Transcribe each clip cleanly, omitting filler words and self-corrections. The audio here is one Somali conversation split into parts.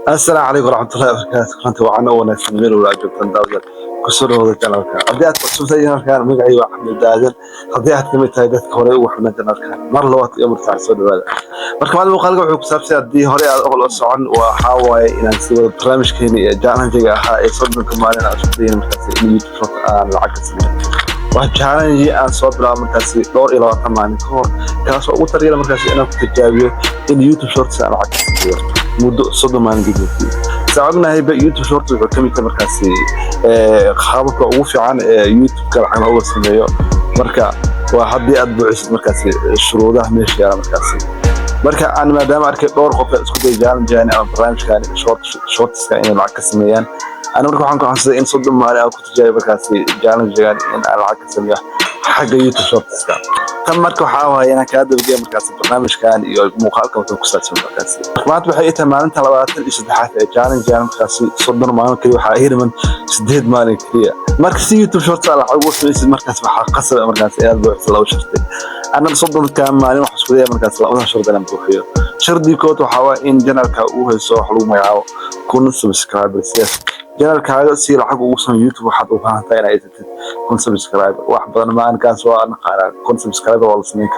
السلام عليكم ورحمة الله وبركاته. كنت وعنا ونسمير ولا جبتن داود كسر هذا الكلام كان أبدأت سوسيا كان مقعي وأحمد داود أبدأت كمية هيدا كوري وأحمد داود كان مر لوات يوم تاع سود هذا مركب هذا مقالة وحب سبسة دي هوري أول أسعن وحاوي إن نسوي برامج كيني جانا جيجا هاي صد من كمالنا أشوفين مركزي اللي يتفرط العكس وجعلني أن صوت بلا مركزي دور إلى ثمانية كور كاس أول طريقة مركزي أنا كنت جابيه إن يوتيوب شورتس على عكس مدة صدق ما نجيبه ساعدنا هاي يوتيوب شورت وكم مركزي خابك ووفي عن يوتيوب كان عن أول سنة مركا وحدي أتبع مركزي الشروط ماشي على مركزي مركا أنا ما دام أركب دور قبل أسكت جاني أنا برنامج كان شورتس كان العكس ميان أنا مركو حنكو حسي إن صدق ما أنا كنت جاي مركزي جاني إن العكس ميان حق يوتيوب شورتس كان تم مركو حاوها أنا كادب جاي مركزي برنامج كان مقالكم وتوكسات مركزي ما تبحيتها ما أنت لواتن إيش تحت جاني مركزي صدق ما أنا كريو حاير من سديد مالي كريا مركزي يوتيوب شورتس على عقوب سويس المركز بحق قصر مركزي أربع لو شرطي أنا صدق كان مالي وحسودية مركز لا أنا شرط أنا بروحيه شردي كوت وحوا إن جنرال كأوه سو حلو ما يعاو كون سبسكرايبر سياس جنرال كهذا سير حق وصل يوتيوب حد وفاه تاينا إذا كون سبسكرايبر واحد بدنا ما أنا كان سواء أنا قارئ كون سبسكرايبر ولا سنيك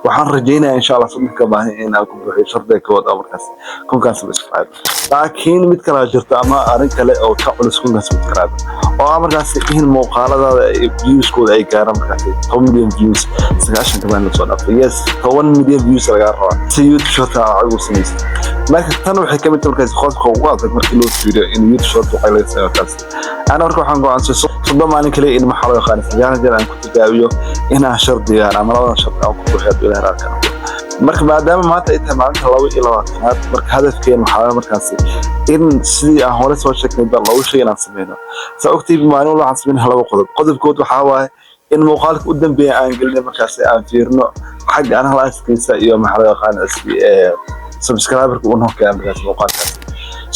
وحن رجينا إن شاء الله صدق كباهي إن أكون بروحي شردي كوت أو مركز كون كان سبسكرايبر لكن متكرر جرت أما أرنك له أو تعال سكون كان سبسكرايبر أو مركز إن مقالة فيوز كود أي كلام مركز 1 مليون فيوز سكاشن كمان نصنع يس 1 مليون فيوز رجع سيوت شرط عقب سنيس marka tan waxay ka mid tahay markaas qodobka ugu adag markii loo fiiriyo in YouTube short waxay leedahay markaas ana markaa waxaan go'aansaday soddon maalin kale in ma xalo yaqaan jaan aan ku tijaabiyo inaan shardiyan ama labadan shart aan ku buuxiyo ilaa raadkan marka maadaama maanta ay tahay maalinta 22 marka hadafkeen waxaa markaas in sidii aan hore soo sheegnay bal loo sheegay inaan sameeyno sababtii maalin waxaan sameeyay laba qodobkood waxaa waaye in muuqaalka u dambeeya aan gelino markaas aan fiirno xagga analysis-kiisa iyo ma xalo yaqaan سبسكرايبر كونه كان بس مقالك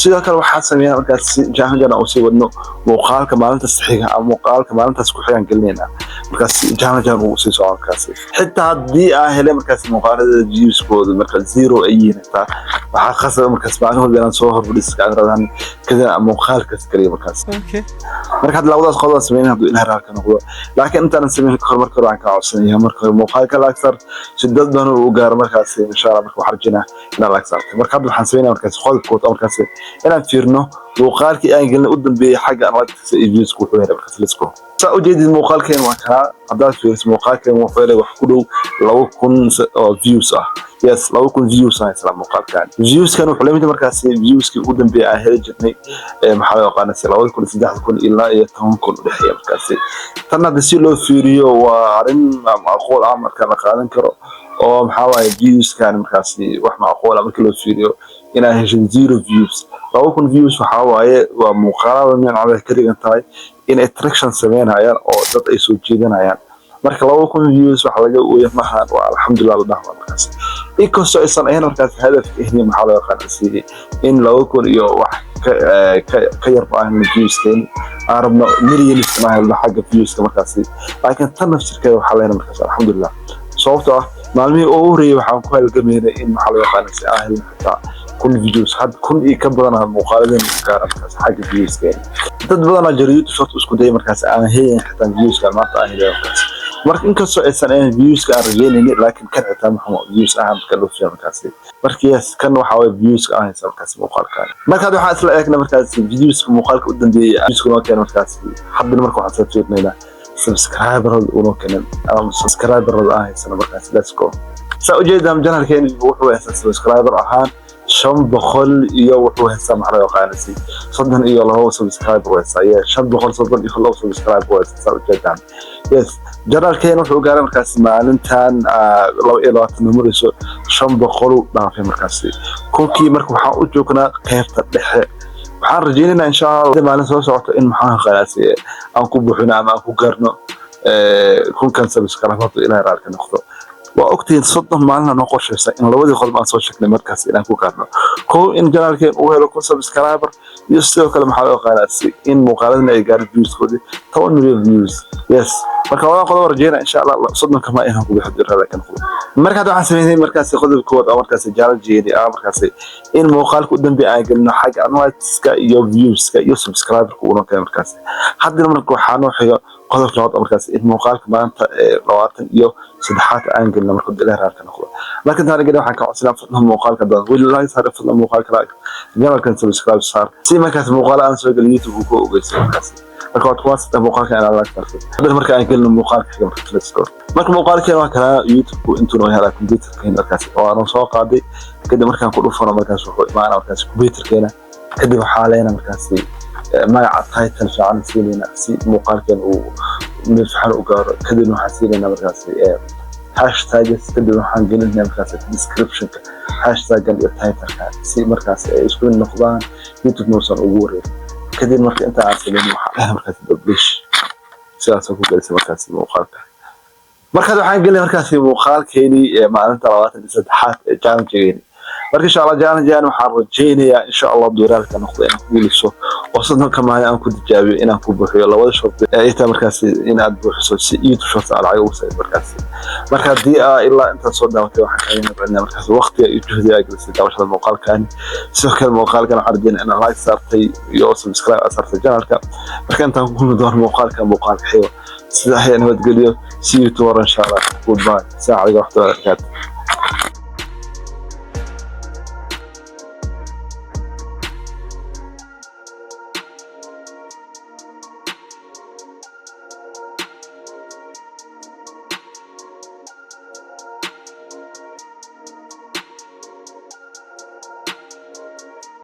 sidoo kale waxaan sameeyaa markaas jahanjana oo sii wadno muuqaalka maalinta saxiiga ama muuqaalka maalinta isku xiran galnayna markaas jahanjana uu sii socon kaas xitaa hadii aan helay markaas muuqaalada views kooda markaas zero ay yihiin waxa khasab markaas baan hubinaan soo horfadhiiska aan radan kada muuqaalka kaliya markaas okay marka labadaas qodob sameeyay haduu ilaahay raaka noqdo laakiin intaan sameeyay marka aan ka codsanaya marka muuqaalka la aksar sidad baan u gaar markaas insha Allah marka waxaan rajinaa inaan la aksar marka waxaan sameeyaa markaas qodobkood markaas inaan fiirno muuqaalkii aan gelin u dambeeyay xagga analytics iyo views ku xeeray markaas lisko saa u jeedid muuqaalkeen waa kana hadaa fiiris muuqaalkeen waa xeeray wax ku dhow 2000 views ah yes 2000 views ah isla muuqaalkan views kan wuxuu leeyahay markaas viewskii u dambeeyay aan helay jirnay maxaa loo yaqaan 2003 ilaa 10,000 dhexeeya markaas tan hadda si loo fiiriyo waa arin macquul ah marka la qaadan karo oo maxaa waaye views kan markaas wax macquul ah marka loo fiiriyo inaa hesho 0 views 2000 views waxa waaye waa muuqaalada min cad ka dhigan tahay in attraction sameynayaan oo dad ay soo jeedinayaan marka 2000 views waxa laga ooyay maxaan waa alxamdulillah dhaxwa markaas inkastoo aysan ahayn markaas hadafka ihni maxaa loo yaqaan in 2000 iyo wax ka yar baan views keen arabna milyan isticmaal xagga views markaas laakiin tan nafsirkeeda waxa la yiraahdaa markaas alxamdulillah sababtoo maalmihii ugu horeeyay waxaan ku halgameynay in maxaa loo yaqaan si ahel xitaa كل فيديوز حد كل كبرنا مقالدين كاركترز حق فيديوز كان dad badan jariyadu short isku day markaas aan heeyay xitaa views ka maanta aan helay marka inkastoo aysan ahayn views ka arageenin laakiin kan xitaa maxaa views ahaan ka loo fiican markaas markiis kan waxa way views ka ahayn markaas muuqaalkan marka waxa isla eegna markaas views ka muuqaalka u dambeeyay views ka keen markaas hadda marka waxaan soo fiirnayna subscriber oo keenan ama subscriber ahayn markaas let's go saa u jeedam janarkeen wuxuu yahay subscriber ahaan 500 iyo wuxuu heesaa maxaa loo qaanasi 30 iyo labo subscriber weesaya 500 iyo labo subscriber weesaya jeedaan yes janarkeen wuxuu gaaray markaas maalintan 22 numeriso 500 dhaafay markaas kookii marka waxaan u joognaa qaybta dhexe waxaan rajaynaynaa insha Allah maalin soo socoto in maxaa qaanasi aan ku buuxino ama aan ku gaarno kun kan subscriber ilaa raadka noqdo وأكتين صدق معنا نقاش إن لو ودي خد مع صوت شكل مركز إلى كوكارنا كو إن جنال كان وهلو كون سبسكرايبر يستوى كلام حلقة قناتي إن مقالنا يقال فيوز خدي طول مليون فيوز يس marka waan qodob rajeena insha Allah sodon kama inaan ku bixi diro laakiin marka waxaan sameeyay markaas qodob kood oo markaas jaalal jeedi markaas in muuqaalku dambi ay galno xag analytics-ka iyo views-ka iyo subscriber-ku uu noqon markaas hadda marka waxaan u xigo qodob labaad markaas in muuqaalka maanta 20 iyo saddexaad aan galno marka dheer halka noqdo marka intaan galno waxaan ka codsanaa fadlan muuqaalka dad walahi saar fadlan muuqaalka janalkan subscribe saar si markaas muuqaal aan soo galiyo YouTube ku ogeyso markaas marka waad kuwaas muuqaalka aan la tartay hadda marka aan galno muuqaalka marka let's go marka muuqaalka waa kala YouTube intuu noo helaa computerka markaas oo aan soo qaaday kadib markaan ku dhufano markaas wuxuu imaana markaas computerkeena kadib waxaa leena markaas magaca title fiican siinayna si muuqaalkan uu mifxan u gaaro kadib waxaan siinayna markaas hashtag kadib waxaan gelinaa markaas description-ka hashtag iyo title-ka si markaas ay isku noqdaan YouTube noosan ugu wareeg kadib marka inta aan sameeyay waxa markaas publish sidaas ku galay markaas muuqaalka marka waxaan galay markaas muuqaalkeeni maalinta 23aad ee challenge-geeni marka insha Allah challenge-gaan waxaan rajeynayaa insha Allah dooraalka noqdo inaan ku guulayso oo sidoo kale aan ku tijaabiyo inaan ku buuxiyo labada short ee inta markaas inaad buuxiso si YouTube short aan lacag u sameeyo marka hadii ilaa inta soo dhaawatay waxaan ka rabnaa markaas waqti iyo juhdi ay gelisay daawashada muuqaalkan sidoo kale muuqaalkan waxaan rajeynayaa in like saartay iyo subscribe saartay channelka marka intaan ku kulmi doono muuqaalka xigo sida ay nabad geliyo see you tomorrow insha Allah goodbye saaciga waqti wanaagsan